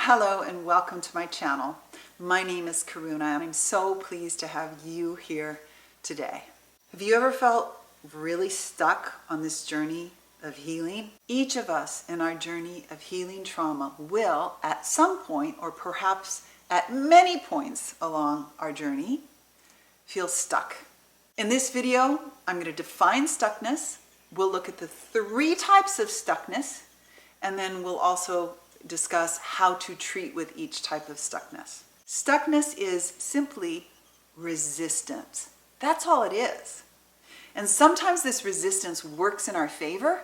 Hello and welcome to my channel. My name is Karuna and I'm so pleased to have you here today. Have you ever felt really stuck on this journey of healing? Each of us in our journey of healing trauma will at some point, or perhaps at many points along our journey, feel stuck. In this video, I'm going to define stuckness. We'll look at the 3 types of stuckness, and then we'll also discuss how to treat with each type of stuckness. Stuckness is simply resistance. That's all it is. And sometimes this resistance works in our favor,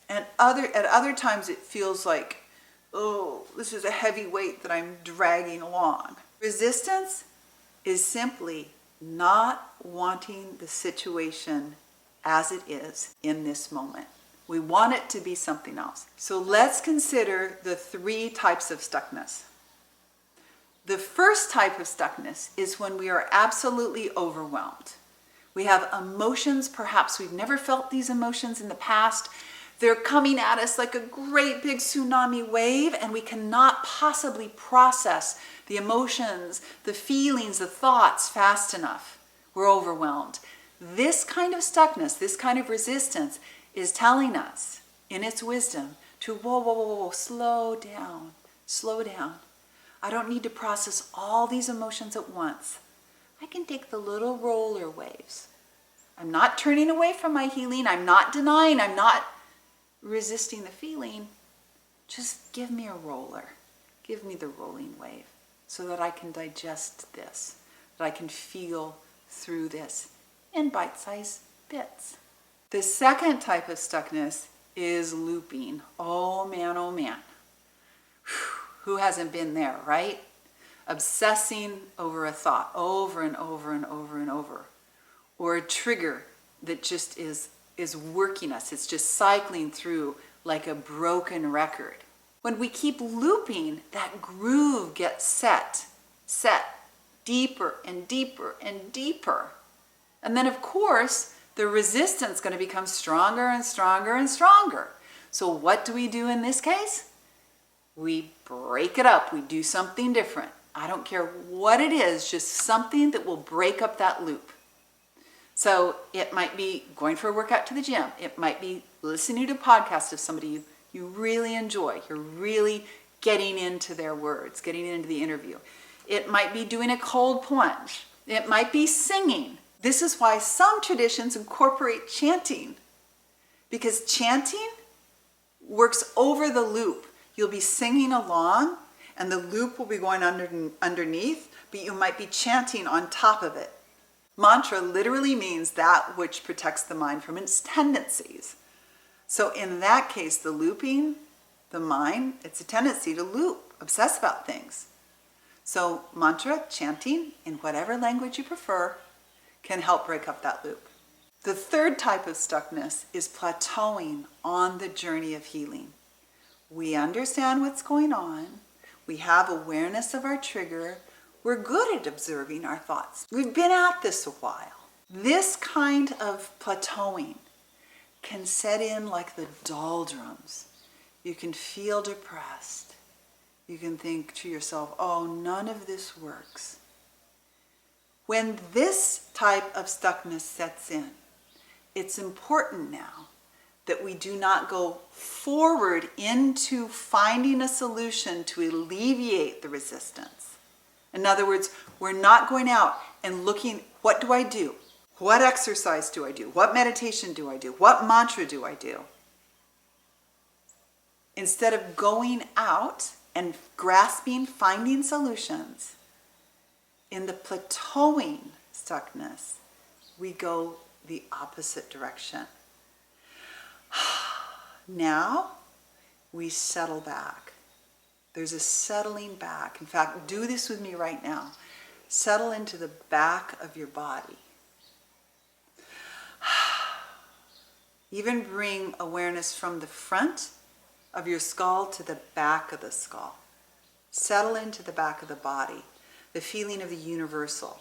and at other times it feels like, oh, this is a heavy weight that I'm dragging along. Resistance is simply not wanting the situation as it is in this moment. We want it to be something else. So let's consider the 3 types of stuckness. The first type of stuckness is when we are absolutely overwhelmed. We have emotions, perhaps we've never felt these emotions in the past. They're coming at us like a great big tsunami wave, and we cannot possibly process the emotions, the feelings, the thoughts fast enough. We're overwhelmed. This kind of stuckness, this kind of resistance is telling us in its wisdom to whoa, slow down, slow down. I don't need to process all these emotions at once. I can take the little roller waves. I'm not turning away from my healing. I'm not denying. I'm not resisting the feeling. Just give me a roller. Give me the rolling wave so that I can digest this, that I can feel through this in bite-sized bits. The second type of stuckness is looping. Oh man, oh man. Who hasn't been there, right? Obsessing over a thought over and over and over and over. Or a trigger that just is working us. It's just cycling through like a broken record. When we keep looping, that groove gets set deeper and deeper and deeper. And then of course, the resistance is going to become stronger and stronger and stronger. So what do we do in this case? We break it up. We do something different. I don't care what it is, just something that will break up that loop. So it might be going for a workout to the gym. It might be listening to a podcast of somebody you really enjoy. You're really getting into their words, getting into the interview. It might be doing a cold plunge. It might be singing. This is why some traditions incorporate chanting, because chanting works over the loop. You'll be singing along and the loop will be going underneath, but you might be chanting on top of it. Mantra literally means that which protects the mind from its tendencies. So in that case, the looping, the mind, it's a tendency to loop, obsess about things. So mantra, chanting, in whatever language you prefer, can help break up that loop. The third type of stuckness is plateauing on the journey of healing. We understand what's going on. We have awareness of our trigger. We're good at observing our thoughts. We've been at this a while. This kind of plateauing can set in like the doldrums. You can feel depressed. You can think to yourself, oh, none of this works. When this type of stuckness sets in, it's important now that we do not go forward into finding a solution to alleviate the resistance. In other words, we're not going out and looking, what do I do? What exercise do I do? What meditation do I do? What mantra do I do? Instead of going out and grasping, finding solutions, in the plateauing stuckness, we go the opposite direction. Now, we settle back. There's a settling back. In fact, do this with me right now. Settle into the back of your body. Even bring awareness from the front of your skull to the back of the skull. Settle into the back of the body. The feeling of the universal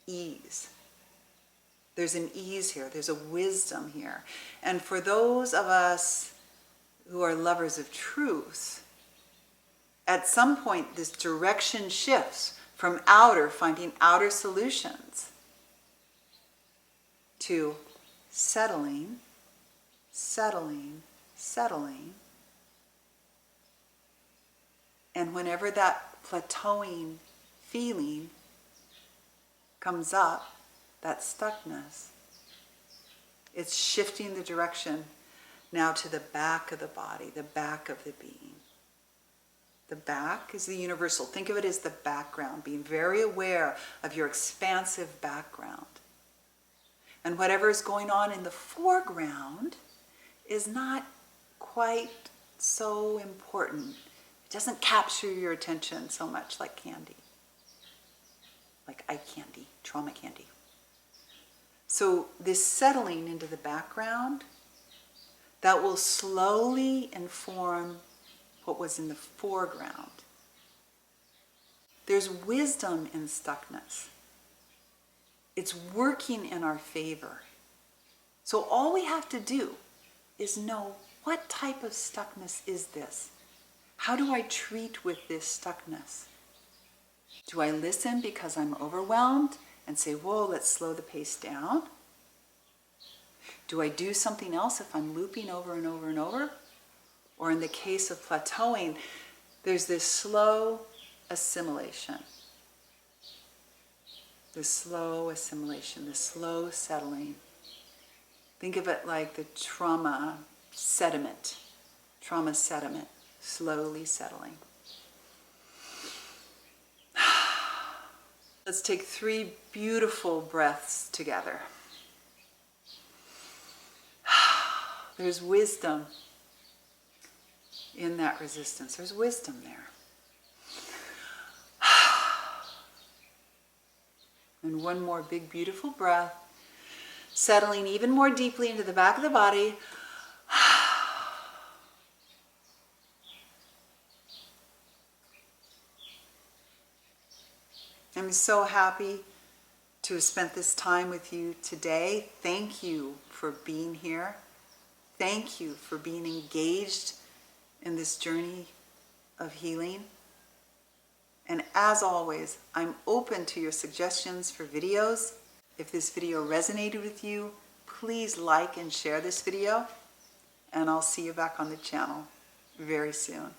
ease. There's an ease here. There's a wisdom here. And for those of us who are lovers of truth, at some point this direction shifts from outer, finding outer solutions, to settling, settling, settling. And whenever that plateauing feeling comes up, that stuckness, it's shifting the direction now to the back of the body, the back of the being. The back is the universal. Think of it as the background, being very aware of your expansive background. And whatever is going on in the foreground is not quite so important. It doesn't capture your attention so much like candy, like eye candy, trauma candy. So this settling into the background, that will slowly inform what was in the foreground. There's wisdom in stuckness. It's working in our favor. So all we have to do is know, what type of stuckness is this? How do I treat with this stuckness? Do I listen because I'm overwhelmed and say, whoa, let's slow the pace down? Do I do something else if I'm looping over and over and over? Or in the case of plateauing, there's this slow assimilation. This slow assimilation, this slow settling. Think of it like the trauma sediment, slowly settling. Let's take 3 beautiful breaths together. There's wisdom in that resistance. There's wisdom there. And one more big, beautiful breath, settling even more deeply into the back of the body. I'm so happy to have spent this time with you today. Thank you for being here. Thank you for being engaged in this journey of healing. And as always, I'm open to your suggestions for videos. If this video resonated with you, please like and share this video. And I'll see you back on the channel very soon.